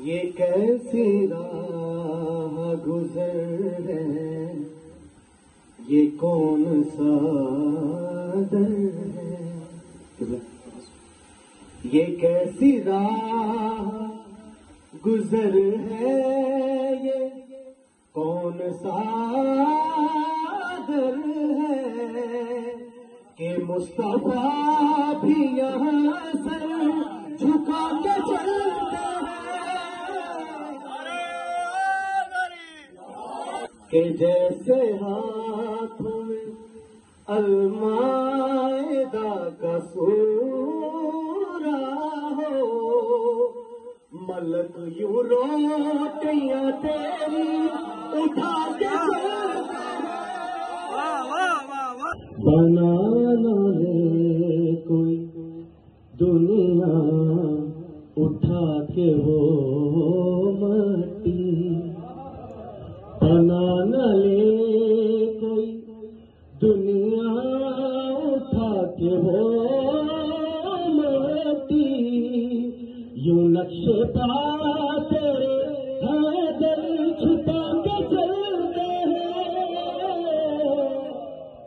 یہ کیسی راہ گزر ہے، یہ کون سا در ہے، یہ کیسی راہ گزر ہے، یہ کون سا در ہے کہ مصطفیٰ بھی یہاں سر جھکا کے چلتے کہ جیسے ہاتھوں میں المائدہ کا سورہ ہو، ملک یوں روٹیاں تیری اٹھا کے بنا نہ لے کوئی دنیا اٹھا کے وہ مٹی، بنا نہ لے کوئی دنیا اٹھا کے وہ مٹی، یوں نقش پا